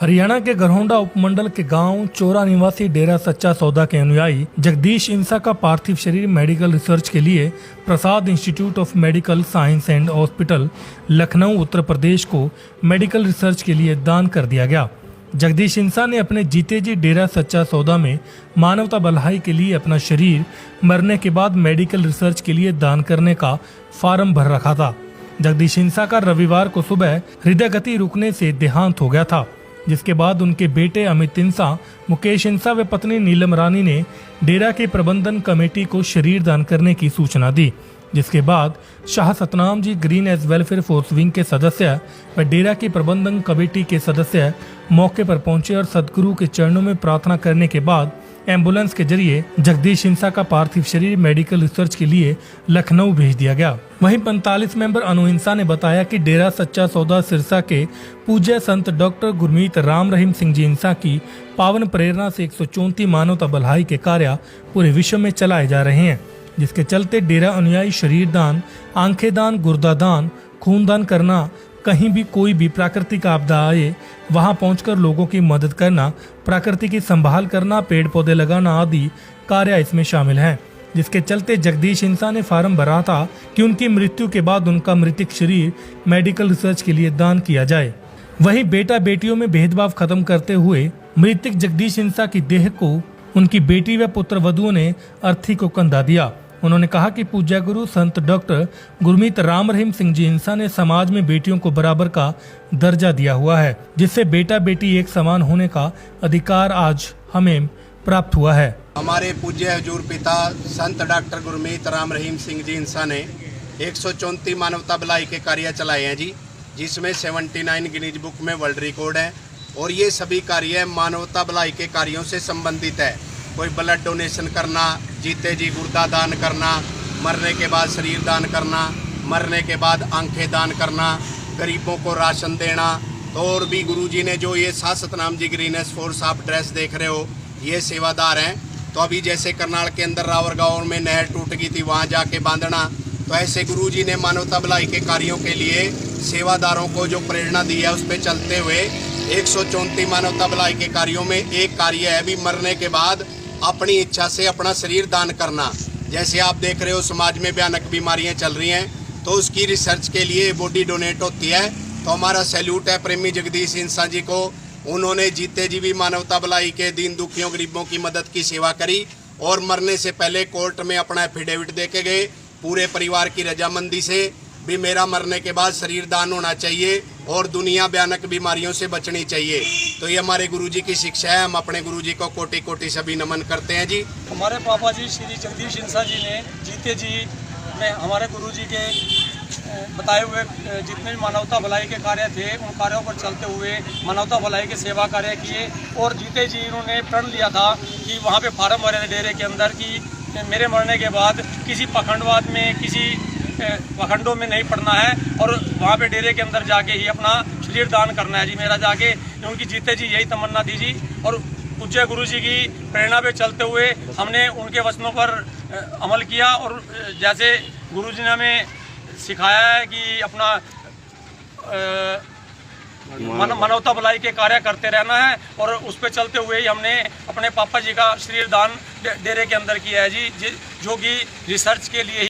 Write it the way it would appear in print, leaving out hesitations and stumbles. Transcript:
हरियाणा के गरहोंडा उपमंडल के गांव चोरा निवासी डेरा सच्चा सौदा के अनुयायी जगदीश इंसा का पार्थिव शरीर मेडिकल रिसर्च के लिए Prasad institute of medical science and hospital Lucknow Uttar Pradesh को मेडिकल रिसर्च के लिए दान कर दिया गया। जगदीश इंसा ने अपने जीते जी डेरा सच्चा सौदा में मानवता भलाई के लिए अपना शरीर मरने के बाद मेडिकल रिसर्च के लिए दान करने का फार्म भर रखा था। जगदीश इंसा का रविवार को सुबह हृदय गति रुकने से देहांत हो गया था, जिसके बाद उनके बेटे अमित इंसा, मुकेश इंसा व पत्नी नीलम रानी ने डेरा के प्रबंधन कमेटी को शरीर दान करने की सूचना दी, जिसके बाद Shah Satnam ji green S welfare force wing के सदस्य व डेरा की प्रबंधन कमेटी के सदस्य मौके पर पहुंचे और सदगुरु के चरणों में प्रार्थना करने के बाद एम्बुलेंस के जरिए जगदीश इंसा का पार्थिव शरीर मेडिकल रिसर्च के लिए लखनऊ भेज दिया गया। वहीं 45 मेंबर अनु इंसा ने बताया कि डेरा सच्चा सौदा सिरसा के पूज्य संत डॉक्टर गुरमीत राम रहीम सिंह जी इंसा की पावन प्रेरणा से 134 मानवता भलाई के कार्य पूरे विश्व में चलाए जा रहे हैं, जिसके चलते डेरा अनुयायी शरीर दान, आंखें दान, गुर्दा दान, खून दान करना, कहीं भी कोई भी प्राकृतिक आपदा आए वहां पहुंचकर लोगों की मदद करना, प्रकृति की संभाल करना, पेड़ पौधे लगाना आदि कार्य इसमें शामिल हैं, जिसके चलते जगदीश इंसा ने फार्म भरा था कि उनकी मृत्यु के बाद उनका मृतिक शरीर मेडिकल रिसर्च के लिए दान किया जाए। वहीं बेटा बेटियों में भेदभाव खत्म करते हुए मृतिक जगदीश इंसा की देह को उनकी बेटी व पुत्र वधुओं ने अर्थी को कंधा दिया। उन्होंने कहा कि पूज्य गुरु संत डॉक्टर गुरमीत राम रहीम सिंह जी इंसा ने समाज में बेटियों को बराबर का दर्जा दिया हुआ है, जिससे बेटा बेटी एक समान होने का अधिकार आज हमें प्राप्त हुआ है। हमारे पूज्य हजूर पिता संत डॉक्टर गुरमीत राम रहीम सिंह जी इंसा ने 134 मानवता भलाई के कार्य चलाए हैं जी, जिसमें 79 गिनीज बुक में वर्ल्ड रिकॉर्ड है और ये सभी कार्य मानवता भलाई के कार्यों से संबंधित है। कोई ब्लड डोनेशन करना, जीते जी गुर्दा दान करना, मरने के बाद शरीर दान करना, मरने के बाद आंखें दान करना, गरीबों को राशन देना। तो और भी गुरुजी ने जो ये शाह सतनाम जी ग्रीनेस फोर्स आप ड्रेस देख रहे हो, ये सेवादार हैं। तो अभी जैसे करनाल के अंदर रावर गाँव में नहर टूट गई थी, वहाँ जाके बांधना, तो ऐसे गुरुजी ने मानवता भलाई के कार्यों के लिए सेवादारों को जो प्रेरणा दी है, उस पर चलते हुए 134 मानवता भलाई के कार्यों में एक कार्य है भी मरने के बाद अपनी इच्छा से अपना शरीर दान करना। जैसे आप देख रहे हो समाज में भयानक बीमारियां चल रही हैं, तो उसकी रिसर्च के लिए बॉडी डोनेट होती है। तो हमारा सैल्यूट है प्रेमी जगदीश इंसा जी को। उन्होंने जीते जी भी मानवता भलाई के दीन दुखियों गरीबों की मदद की सेवा करी और मरने से पहले कोर्ट में अपना एफिडेविट दे के गए पूरे परिवार की रजामंदी से भी मेरा मरने के बाद शरीर दान होना चाहिए और दुनिया भयानक बीमारियों से बचनी चाहिए। तो ये हमारे गुरुजी की शिक्षा है। हम अपने गुरुजी को कोटि कोटि सभी नमन करते हैं जी। हमारे पापा जी श्री जगदीश इंसा जी ने जीते जी में हमारे गुरुजी के बताए हुए जितने भी मानवता भलाई के कार्य थे, उन कार्यों पर चलते हुए मानवता भलाई के सेवा कार्य किए और जीते जी इन्होंने प्रण लिया था कि वहाँ पे फार्म भरे थे डेरे के अंदर कि मेरे मरने के बाद किसी पखंडवाद में, किसी पखंडों में नहीं पड़ना है और वहाँ पे डेरे के अंदर जाके ही अपना शरीर दान करना है जी मेरा जाके। उनकी जीते जी यही तमन्ना थी जी और पूज्य गुरु जी की प्रेरणा पे चलते हुए हमने उनके वचनों पर अमल किया और जैसे गुरु जी ने हमें सिखाया है कि अपना मानवता भलाई के कार्य करते रहना है और उस पर चलते हुए ही हमने अपने पापा जी का शरीर दान डेरे के अंदर किया है जी, जो कि रिसर्च के लिए